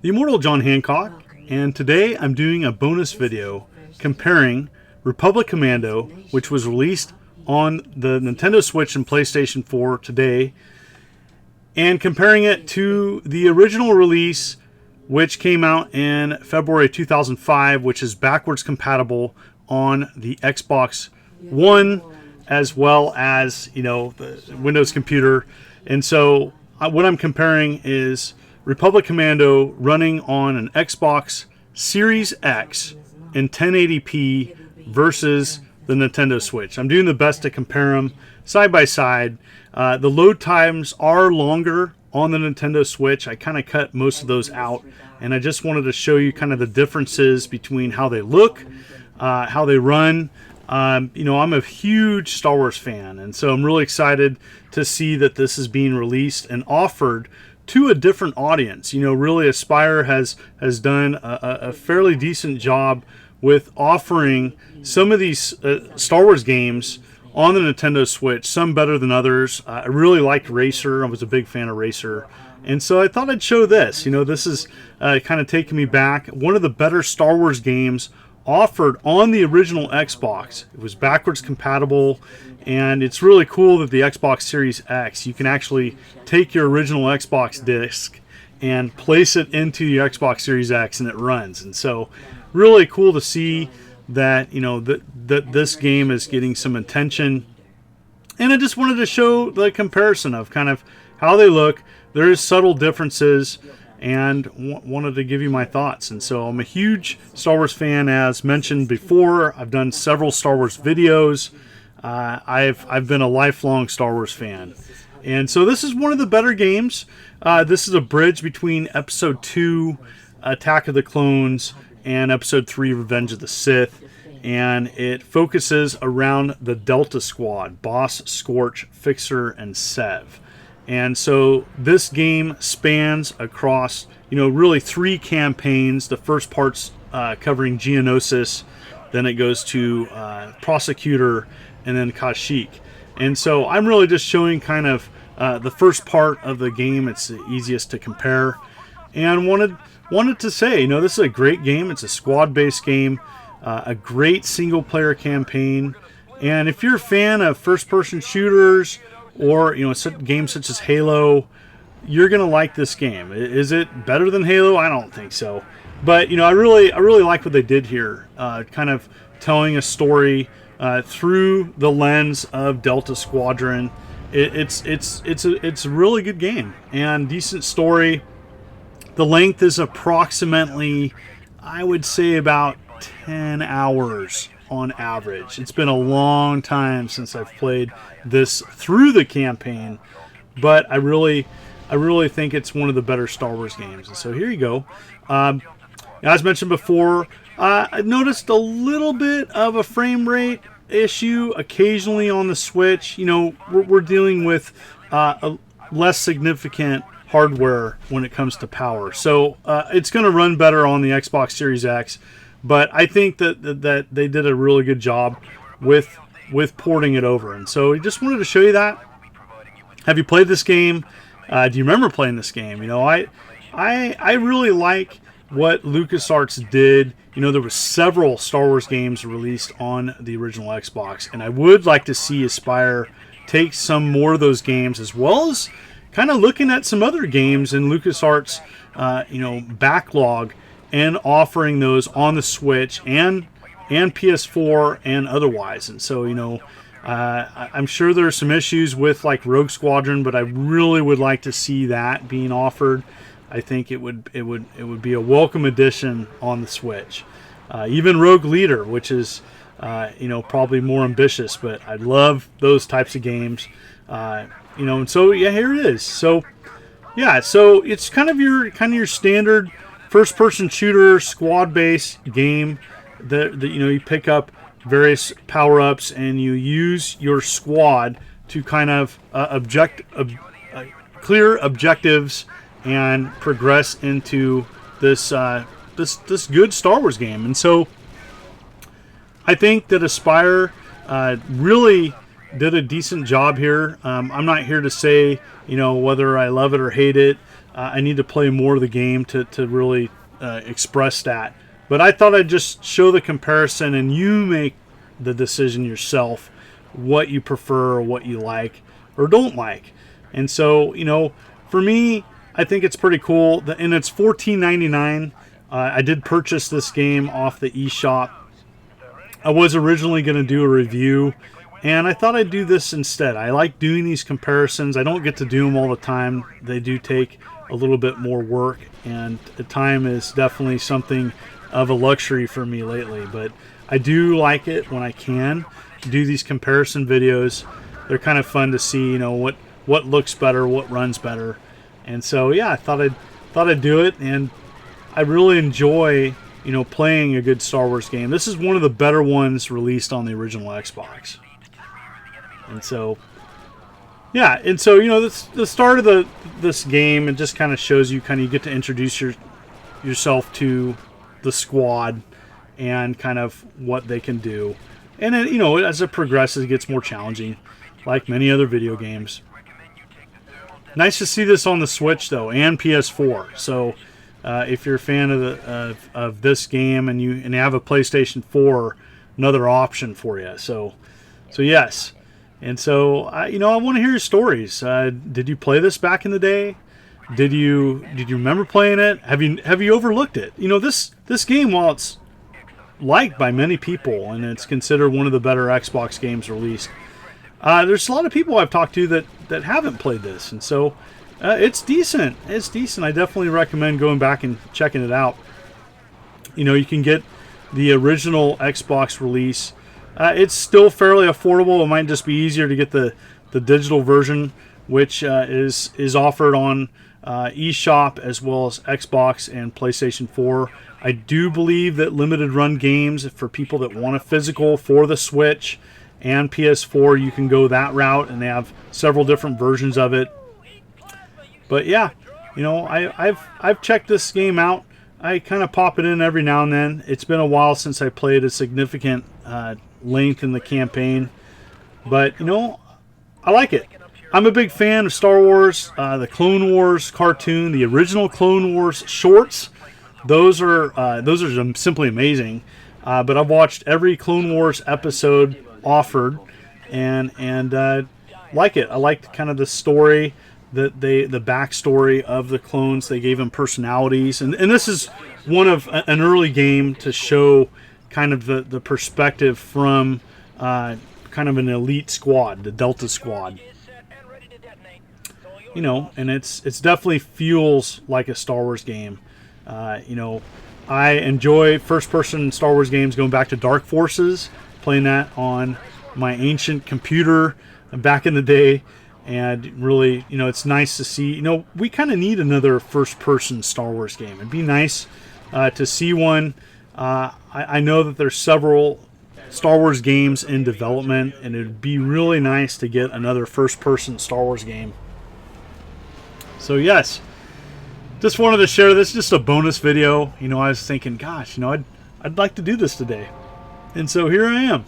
the immortal John Hancock, and today I'm doing a bonus video comparing Republic Commando, which was released on the Nintendo Switch and PlayStation 4 today, and comparing it to the original release, which came out in February 2005, which is backwards compatible on the Xbox One as well as, the Windows computer. And so what I'm comparing is Republic Commando running on an Xbox Series X in 1080p versus the Nintendo Switch. I'm doing the best to compare them side by side. The load times are longer on the Nintendo Switch. I kind of cut most of those out, and I just wanted to show you kind of the differences between how they look, how they run. I'm a huge Star Wars fan, and so I'm really excited to see that this is being released and offered to a different audience. Really Aspyr has done a fairly decent job with offering some of these Star Wars games on the Nintendo Switch, some better than others. I really liked Racer. I was a big fan of Racer. And so I thought I'd show this. This is kind of taking me back. One of the better Star Wars games offered on the original Xbox. It was backwards compatible, and it's really cool that the Xbox Series X, you can actually take your original Xbox disc and place it into your Xbox Series X, and it runs. And so really cool to see that, that this game is getting some attention. And I just wanted to show the comparison of kind of how they look. There is subtle differences, and wanted to give you my thoughts. And so I'm a huge Star Wars fan, as mentioned before. I've done several Star Wars videos. I've been a lifelong Star Wars fan. And so this is one of the better games. This is a bridge between Episode 2, Attack of the Clones, and Episode 3, Revenge of the Sith. And it focuses around the Delta Squad: Boss, Scorch, Fixer, and Sev. And so this game spans across, really 3 campaigns. The first part's covering Geonosis, then it goes to Prosecutor, and then Kashyyyk. And so I'm really just showing kind of the first part of the game. It's the easiest to compare. And wanted to say, this is a great game. It's a squad-based game, a great single-player campaign. And if you're a fan of first-person shooters, or games such as Halo, you're gonna like this game. Is it better than Halo? I don't think so. But I really like what they did here, kind of telling a story through the lens of Delta Squadron. It's a really good game and decent story. The length is approximately, I would say, about 10 hours on average. It's been a long time since I've played this through the campaign, but I really think it's one of the better Star Wars games. And so here you go. As mentioned before, I noticed a little bit of a frame rate issue occasionally on the Switch. We're dealing with a less significant hardware when it comes to power, so it's going to run better on the Xbox Series X. But I think that they did a really good job with porting it over. And so I just wanted to show you that. Have you played this game? Do you remember playing this game? I really like what LucasArts did. There were several Star Wars games released on the original Xbox, and I would like to see Aspyr take some more of those games, as well as kind of looking at some other games in LucasArts backlog, and offering those on the Switch and PS4 and otherwise. And so, I'm sure there are some issues with like Rogue Squadron, but I really would like to see that being offered. I think it would be a welcome addition on the Switch. Even Rogue Leader, which is probably more ambitious, but I love those types of games. And so here it is. So so it's kind of your standard first-person shooter, squad-based game that you pick up various power-ups and you use your squad to kind of clear objectives and progress into this good Star Wars game. And so I think that Aspyr really did a decent job here. I'm not here to say whether I love it or hate it. I need to play more of the game to really express that. But I thought I'd just show the comparison, and you make the decision yourself what you prefer or what you like or don't like. And so, you know, for me, I think it's pretty cool. And it's $14.99. I did purchase this game off the eShop. I was originally going to do a review, and I thought I'd do this instead. I like doing these comparisons. I don't get to do them all the time. They do take a little bit more work, and the time is definitely something of a luxury for me lately. But I do like it when I can do these comparison videos. They're kind of fun to see, you know, what looks better, what runs better. And so, yeah, I thought I'd do it, and I really enjoy, you know, playing a good Star Wars game. This is one of the better ones released on the original Xbox. And so, yeah, and so, you know, the start of this game, it just kind of shows you, you get to introduce yourself to the squad and kind of what they can do. And then, you know, as it progresses, it gets more challenging, like many other video games. Nice to see this on the Switch, though, and PS4. So if you're a fan of this game and you have a PlayStation 4, another option for you. So yes. And so, you know, I want to hear your stories. Did you play this back in the day? Did you remember playing it? Have you overlooked it? You know, this game, while it's liked by many people and it's considered one of the better Xbox games released, there's a lot of people I've talked to that haven't played this, and so it's decent. It's decent. I definitely recommend going back and checking it out. You know, you can get the original Xbox release. It's still fairly affordable. It might just be easier to get the digital version, which is offered on eShop as well as Xbox and PlayStation 4. I do believe that limited run games, for people that want a physical for the Switch and PS4, you can go that route, and they have several different versions of it. But yeah, you know, I've checked this game out. I kind of pop it in every now and then. It's been a while since I played a significant length in the campaign, but you know, I like it. I'm a big fan of Star Wars, the Clone Wars cartoon, the original Clone Wars shorts. Those are simply amazing. But I've watched every Clone Wars episode offered, and like it. I liked kind of the story, the backstory of the clones. They gave them personalities, and this is one of an early game to show kind of the perspective from kind of an elite squad, the Delta Squad. You know, and it's definitely feels like a Star Wars game. You know, I enjoy first-person Star Wars games, going back to Dark Forces, playing that on my ancient computer back in the day, and really, you know, it's nice to see. You know, we kind of need another first-person Star Wars game. It'd be nice to see one. I know that there's several Star Wars games in development, and it'd be really nice to get another first-person Star Wars game. So yes, just wanted to share this, just a bonus video. You know, I was thinking, gosh, you know, I'd like to do this today. And so here I am,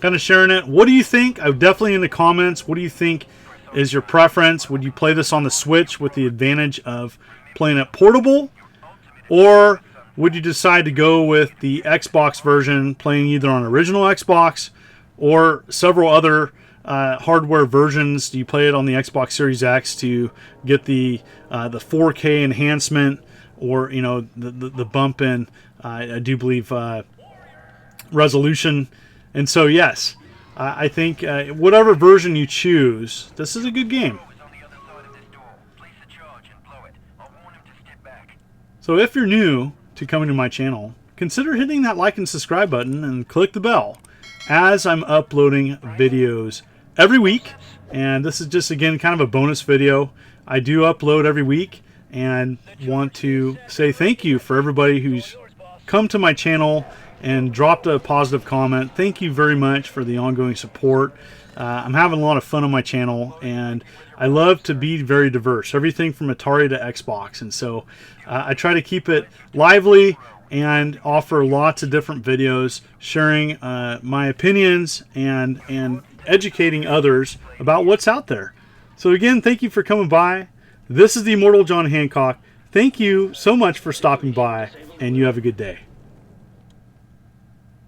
kind of sharing it. What do you think? I'm definitely in the comments. What do you think is your preference? Would you play this on the Switch with the advantage of playing it portable? Or would you decide to go with the Xbox version, playing either on original Xbox or several other hardware versions? Do you play it on the Xbox Series X to get the 4K enhancement, or, you know, the bump in, I do believe, resolution? And so yes, I think whatever version you choose, this is a good game. So if you're new to coming to my channel, consider hitting that like and subscribe button and click the bell, as I'm uploading videos every week. And this is just, again, kind of a bonus video. I do upload every week, and want to say thank you for everybody who's come to my channel and dropped a positive comment. Thank you very much for the ongoing support. I'm having a lot of fun on my channel, and I love to be very diverse, everything from Atari to Xbox. And so I try to keep it lively and offer lots of different videos, sharing my opinions and educating others about what's out there. So again, thank you for coming by. This is the Immortal John Hancock. Thank you so much for stopping by, and you have a good day.